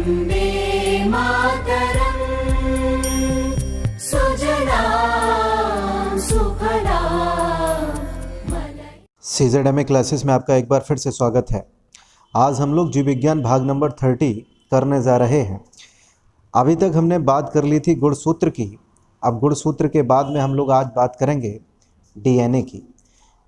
वन्दे मातरम् सुजलां सुफलां CZMA classes में आपका एक बार फिर से स्वागत है। आज हम लोग जीव विज्ञान भाग नंबर 30 करने जा रहे हैं। अभी तक हमने बात कर ली थी गुणसूत्र की। अब गुणसूत्र के बाद में हम लोग आज बात करेंगे DNA की।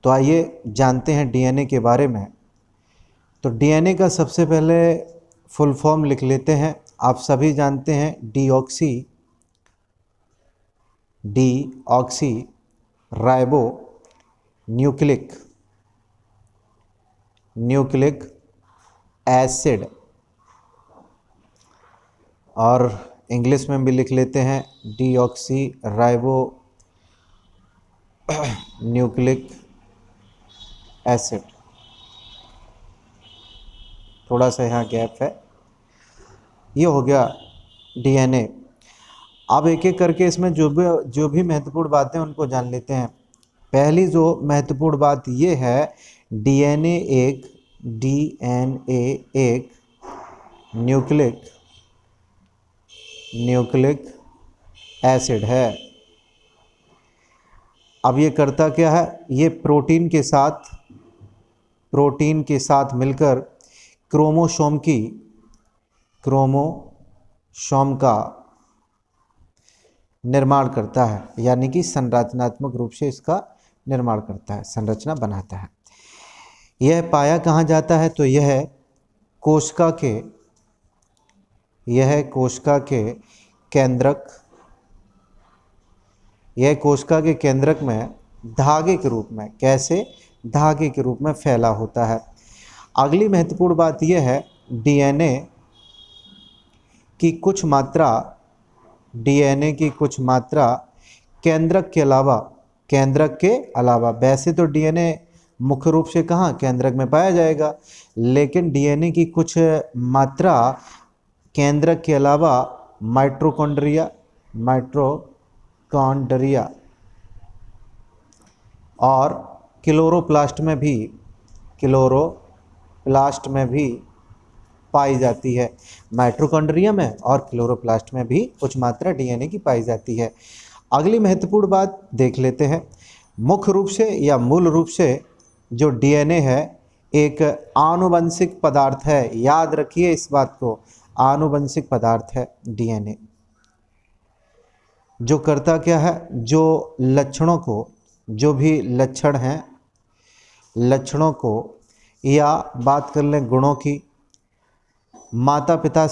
तो आइए जानते हैं DNA के बारे में। तो DNA का सबसे पहले फुल फॉर्म लिख लेते हैं। आप सभी जानते हैं डीऑक्सी राइबो न्यूक्लिक एसिड, और इंग्लिश में भी लिख लेते हैं डीऑक्सी राइबो न्यूक्लिक एसिड। थोड़ा सा यहाँ गैप है। ये हो गया DNA। अब एक एक करके इसमें जो भी महत्वपूर्ण बातें उनको जान लेते हैं। पहली जो महत्वपूर्ण बात ये है, DNA एक न्यूक्लिक एसिड है। अब ये करता क्या है, ये प्रोटीन के साथ मिलकर क्रोमोसोम का निर्माण करता है, यानी कि संरचनात्मक रूप से इसका निर्माण करता है, संरचना बनाता है। यह पाया कहाँ जाता है, तो यह कोशिका के केंद्रक में धागे के रूप में, कैसे धागे के रूप में फैला होता है। अगली महत्वपूर्ण बात यह है, DNA की कुछ मात्रा केंद्रक के अलावा वैसे तो DNA मुख्य रूप से कहाँ, केंद्रक में पाया जाएगा, लेकिन DNA की कुछ मात्रा केंद्रक के अलावा माइटोकॉन्ड्रिया और क्लोरोप्लास्ट में भी पाई जाती है। माइटोकॉन्ड्रिया में और क्लोरोप्लास्ट में भी कुछ मात्रा DNA की पाई जाती है। अगली महत्वपूर्ण बात देख लेते हैं। मुख्य रूप से या मूल रूप से जो DNA है एक आनुवंशिक पदार्थ है। याद रखिए इस बात को, आनुवंशिक पदार्थ है DNA। जो करता क्या है, जो लक्षणों को, जो भी लक्षण हैं, लक्षणों को या बात कर लें गुणों की, माता पिता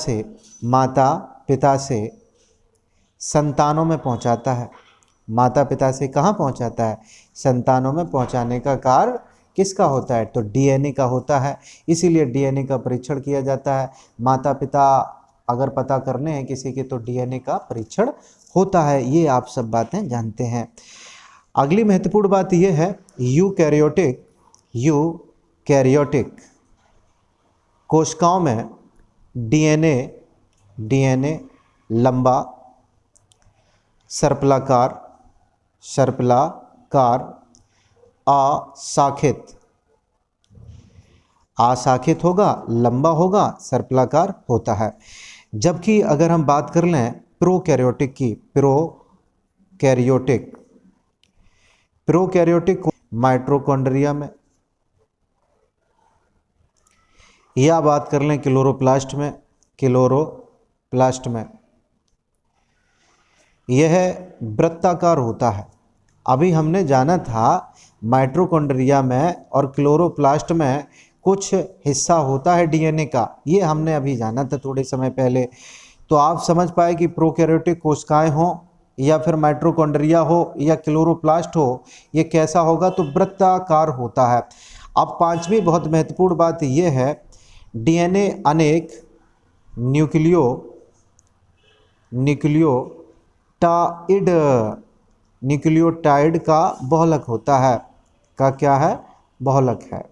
से संतानों में पहुंचाता है। माता पिता से कहाँ पहुंचाता है, संतानों में पहुंचाने का कार्य किसका होता है, तो DNA का होता है। इसीलिए DNA का परीक्षण किया जाता है। माता पिता अगर पता करने हैं किसी के, तो DNA का परीक्षण होता है। ये आप सब बातें जानते हैं। अगली महत्वपूर्ण बात यह है, यूकैरियोटिक कोशिकाओं में DNA लंबा सर्पिलाकार अशाखित होगा, लंबा होगा, सर्पिलाकार होता है। जबकि अगर हम बात कर लें प्रोकैरियोटिक की, प्रोकैरियोटिक माइटोकॉन्ड्रिया में, या बात कर लें क्लोरोप्लास्ट में, यह वृत्ताकार होता है। अभी हमने जाना था माइटोकॉन्ड्रिया में और क्लोरोप्लास्ट में कुछ हिस्सा होता है DNA का, ये हमने अभी जाना था थोड़े समय पहले। तो आप समझ पाए कि प्रोकैरियोटिक कोशिकाएं हो या फिर माइटोकॉन्ड्रिया हो या क्लोरोप्लास्ट हो, ये कैसा होगा, तो वृत्ताकार होता है। अब पांचवी बहुत महत्वपूर्ण बात यह है, DNA अनेक न्यूक्लियोटाइड का बहुलक होता है। का क्या है, बहुलक है।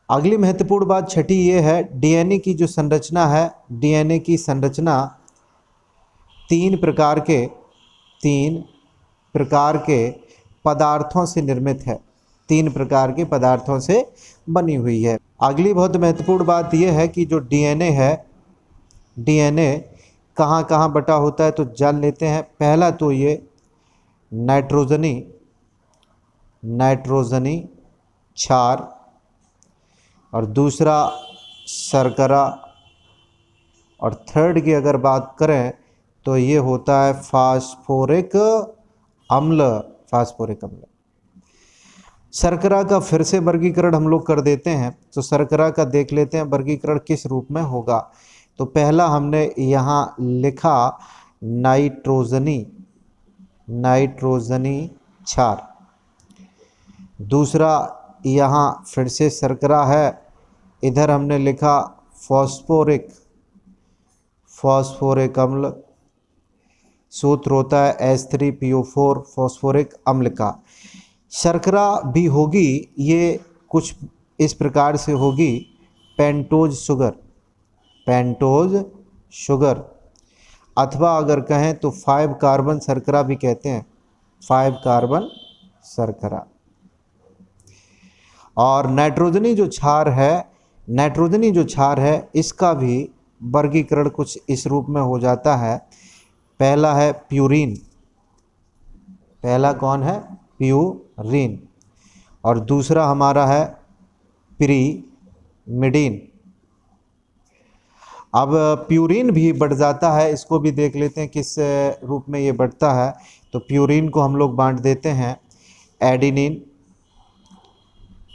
अगली महत्वपूर्ण बात छठी ये है, DNA की जो संरचना है, DNA की संरचना तीन प्रकार के पदार्थों से निर्मित है, 3 प्रकार के पदार्थों से बनी हुई है। अगली बहुत महत्वपूर्ण बात यह है कि जो DNA है डीएनए कहाँ कहाँ बटा होता है तो जान लेते हैं। पहला तो ये नाइट्रोजनी क्षार, और दूसरा शर्करा, और थर्ड की अगर बात करें तो ये होता है फास्फोरिक अम्ल। शर्करा का फिर से वर्गीकरण हम लोग कर देते हैं, तो शर्करा का देख लेते हैं वर्गीकरण किस रूप में होगा। तो पहला हमने यहाँ लिखा नाइट्रोजनी क्षार, दूसरा यहाँ फिर से शर्करा है, इधर हमने लिखा फॉस्फोरिक अम्ल, सूत्र होता है H3PO4 फॉस्फोरिक अम्ल का। शर्करा भी होगी, ये कुछ इस प्रकार से होगी, पेंटोज शुगर, अथवा अगर कहें तो 5 कार्बन शर्करा भी कहते हैं, 5 कार्बन शर्करा। और नाइट्रोजनी जो क्षार है इसका भी वर्गीकरण कुछ इस रूप में हो जाता है। पहला है प्यूरीन, पहला कौन है? प्यूरीन, और दूसरा हमारा है पिरीमिडीन। अब प्यूरीन भी बढ़ जाता है, इसको भी देख लेते हैं किस रूप में ये बढ़ता है। तो प्यूरीन को हम लोग बांट देते हैं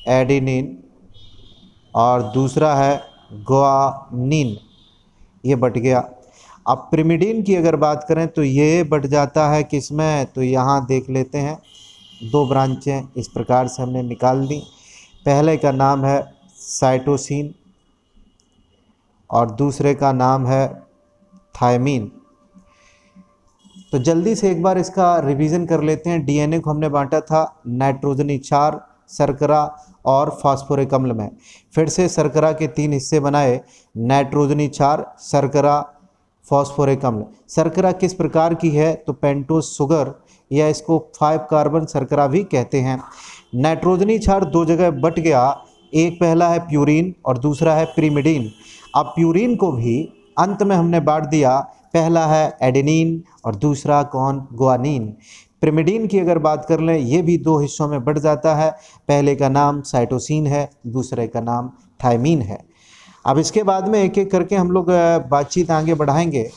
एडिनिन, और दूसरा है ग्वानिन, ये बढ़ गया। अब पिरिमिडीन की अगर बात करें तो ये बढ़ जाता है किसमें, तो यहाँ देख लेते हैं, 2 ब्रांचें इस प्रकार से हमने निकाल दी। पहले का नाम है साइटोसिन और दूसरे का नाम है थायमीन। तो जल्दी से एक बार इसका रिवीजन कर लेते हैं। डीएनए को हमने बांटा था नाइट्रोजनी क्षार, शर्करा और फास्फोरिक अम्ल में। फिर से शर्करा के 3 हिस्से बनाए, नाइट्रोजनी क्षार, शर्करा, फास्फोरिक अम्ल। शर्करा किस प्रकार की है, तो पेंटोज शुगर, या इसको 5 कार्बन शर्करा भी कहते हैं। नाइट्रोजनी क्षार 2 जगह बट गया, एक पहला है प्यूरीन और दूसरा है पिरिमिडीन। अब प्यूरीन को भी अंत में हमने बांट दिया, पहला है एडेनिन और दूसरा कौन? ग्वानिन। पिरिमिडीन की अगर बात कर लें, ये भी 2 हिस्सों में बढ़ जाता है, पहले का नाम साइटोसिन है, दूसरे का नाम थायमीन है। अब इसके बाद में एक एक करके हम लोग बातचीत आगे बढ़ाएंगे।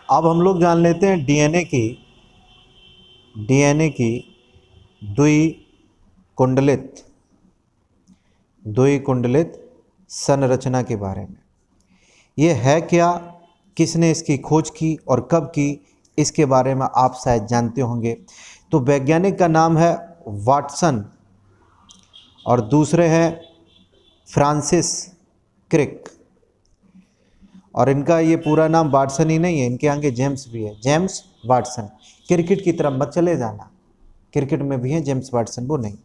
अब हम लोग जान लेते हैं डीएनए की द्विकुंडलित संरचना के बारे में। ये है क्या, किसने इसकी खोज की और कब की, इसके बारे में आप शायद जानते होंगे। तो वैज्ञानिक का नाम है वाटसन और दूसरे हैं फ्रांसिस क्रिक, और इनका ये पूरा नाम वाटसन ही नहीं है, इनके आगे जेम्स भी है, जेम्स वाटसन। क्रिकेट की तरफ मत चले जाना, क्रिकेट में भी है जेम्स वाटसन, वो नहीं।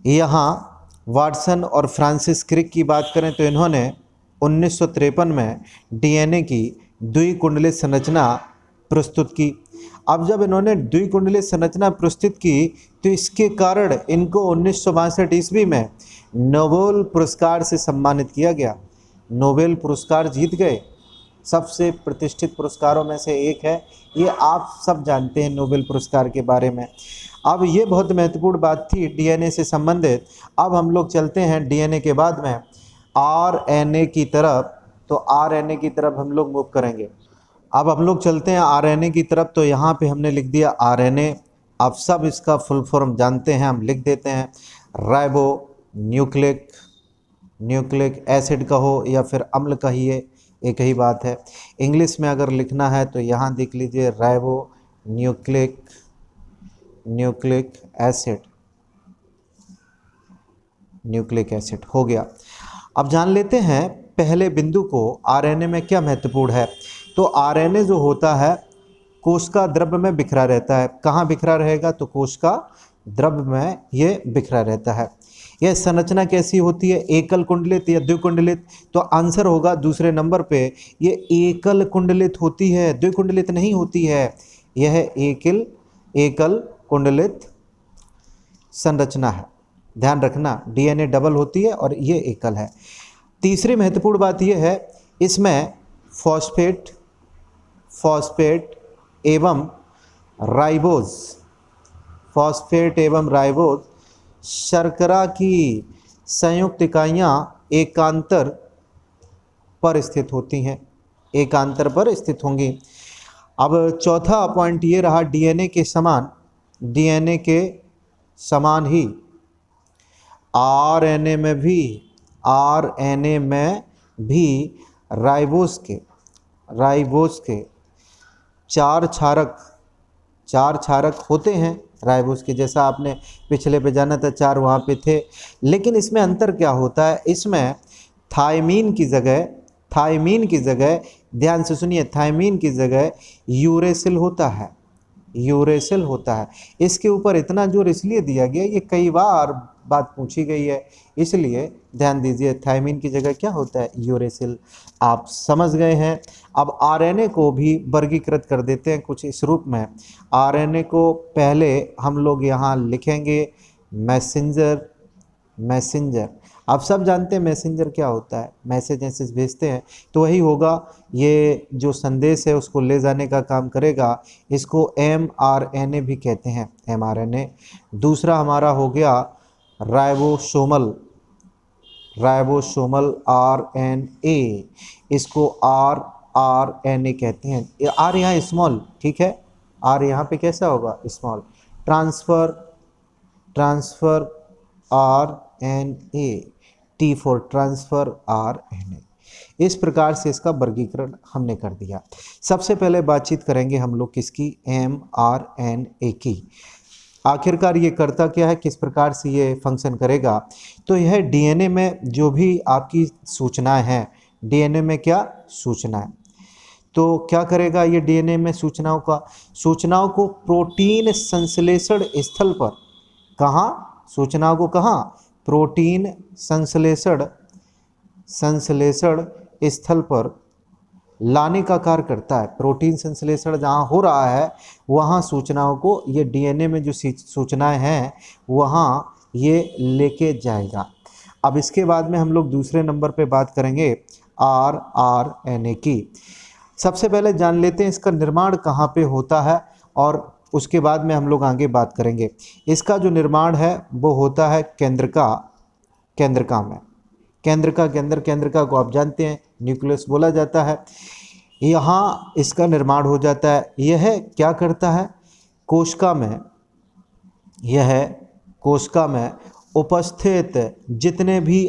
यहाँ वाटसन और फ्रांसिस क्रिक की बात करें तो इन्होंने 1953 में डीएनए की द्विकुंडलित संरचना प्रस्तुत की। अब जब इन्होंने द्विकुंडलित संरचना प्रस्तुत की तो इसके कारण इनको 1962 ईस्वी में नोबेल पुरस्कार से सम्मानित किया गया। नोबेल पुरस्कार जीत गए, सबसे प्रतिष्ठित पुरस्कारों में से एक है, ये आप सब जानते हैं नोबेल पुरस्कार के बारे में। अब ये बहुत महत्वपूर्ण बात थी डीएनए से संबंधित। अब हम लोग चलते हैं डीएनए के बाद में आरएनए की तरफ, तो आरएनए की तरफ हम लोग मूव करेंगे। अब हम लोग चलते हैं आरएनए की तरफ, तो यहाँ पे हमने लिख दिया आरएनए। आप सब इसका फुल फॉर्म जानते हैं, हम लिख देते हैं राइबो न्यूक्लिक एसिड कहो या फिर अम्ल कहिए, एक ही बात है। इंग्लिश में अगर लिखना है तो यहाँ देख लीजिए राइबो न्यूक्लिक एसिड हो गया। अब जान लेते हैं पहले बिंदु को, आरएनए में क्या महत्वपूर्ण है। तो आरएनए जो होता है कोशिका द्रव्य में बिखरा रहता है। कहाँ बिखरा रहेगा, तो कोशिका द्रव्य में ये बिखरा रहता है। यह संरचना कैसी होती है, एकल कुंडलित या द्विकुंडलित, तो आंसर होगा दूसरे नंबर पे, ये एकल कुंडलित होती है, द्विकुंडलित नहीं होती है। यह एकल कुंडलित संरचना है, ध्यान रखना। डीएनए डबल होती है और ये एकल है। तीसरी महत्वपूर्ण बात यह है, इसमें फॉस्फेट एवं राइबोज, फॉस्फेट एवं राइबोज शर्करा की संयुक्त इकाइयाँ एकांतर पर स्थित होती हैं, एकांतर पर स्थित होंगी। अब चौथा पॉइंट ये रहा, डीएनए के समान ही आरएनए में भी राइबोज के चार क्षारक होते हैं। राइबोज के जैसा आपने पिछले पे जाना था, 4 वहाँ पे थे, लेकिन इसमें अंतर क्या होता है, इसमें थायमीन की जगह ध्यान से सुनिए, थायमीन की जगह यूरेसिल होता है। इसके ऊपर इतना जोर इसलिए दिया गया, ये कई बार बात पूछी गई है, इसलिए ध्यान दीजिए, थायमीन की जगह क्या होता है, यूरेसिल। आप समझ गए हैं। अब आरएनए को भी वर्गीकृत कर देते हैं कुछ इस रूप में। आरएनए को पहले हम लोग यहाँ लिखेंगे मैसेंजर। आप सब जानते हैं मैसेंजर क्या होता है, मैसेज भेजते हैं, तो वही होगा, ये जो संदेश है उसको ले जाने का काम करेगा। इसको mRNA भी कहते हैं, mRNA। दूसरा हमारा हो गया राइबोसोमल RNA, इसको rRNA कहते हैं। R यहाँ स्मॉल, ठीक है, R यहाँ पे कैसा होगा, small. Transfer RNA, T for transfer RNA। इस प्रकार से इसका वर्गीकरण हमने कर दिया। सबसे पहले बातचीत करेंगे हम लोग किसकी, mRNA की। आखिरकार ये करता क्या है, किस प्रकार से ये फंक्शन करेगा, तो यह डीएनए में जो भी आपकी सूचनाएं हैं, डीएनए में क्या सूचना है, तो क्या करेगा ये डीएनए में सूचनाओं को प्रोटीन संश्लेषण स्थल पर, कहाँ सूचनाओं को, कहाँ, प्रोटीन संश्लेषण स्थल पर लाने का कार्य करता है। प्रोटीन संश्लेषण जहाँ हो रहा है वहाँ सूचनाओं को, ये डीएनए में जो सूचनाएं हैं वहाँ ये लेके जाएगा। अब इसके बाद में हम लोग दूसरे नंबर पे बात करेंगे rRNA की। सबसे पहले जान लेते हैं इसका निर्माण कहाँ पे होता है, और उसके बाद में हम लोग आगे बात करेंगे। इसका जो निर्माण है वो होता है केंद्रका में। केंद्रका को आप जानते हैं न्यूक्लियस बोला जाता है। यहाँ इसका निर्माण हो जाता है। यह क्या करता है, कोशिका में उपस्थित जितने भी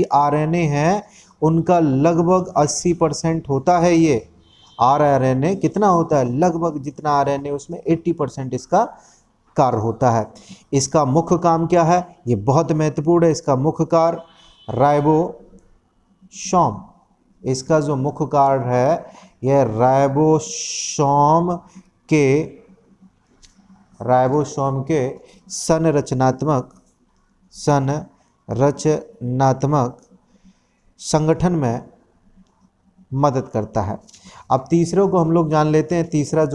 आरएनए हैं उनका लगभग 80% होता है। ये आरएनए कितना होता है, लगभग जितना आरएनए उसमें 80% इसका कार्य होता है। इसका मुख्य काम क्या है, ये बहुत महत्वपूर्ण है। इसका मुख्य कार्य राइबोसोम, इसका जो मुख्य कार्य है यह राइबोसोम के संरचनात्मक संगठन में मदद करता है। अब तीसरे को हम लोग जान लेते हैं। तीसरा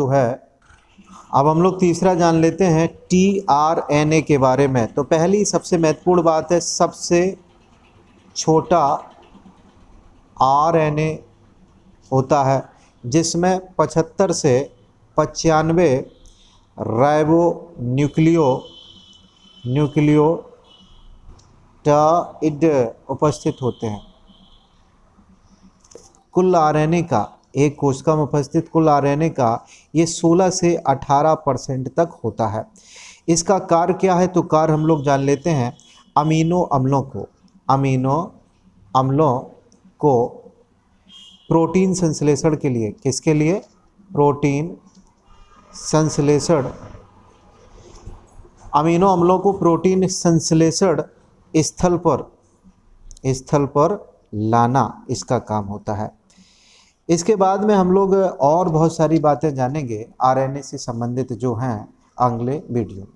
जान लेते हैं tRNA के बारे में। तो पहली सबसे महत्वपूर्ण बात है, सबसे छोटा RNA होता है जिसमें 75 से 95 राइबो न्यूक्लियोटाइड उपस्थित होते हैं। कुल आरएनए का, एक कोशिका में उपस्थित कुल आरएनए का ये 16 से 18% तक होता है। इसका कार्य क्या है, तो कार्य हम लोग जान लेते हैं। अमीनो अम्लों को प्रोटीन संश्लेषण के लिए, किसके लिए, प्रोटीन संश्लेषण, अमीनो अम्लों को प्रोटीन संश्लेषण स्थल पर लाना इसका काम होता है। इसके बाद में हम लोग और बहुत सारी बातें जानेंगे आरएनए से संबंधित जो हैं अगले वीडियो।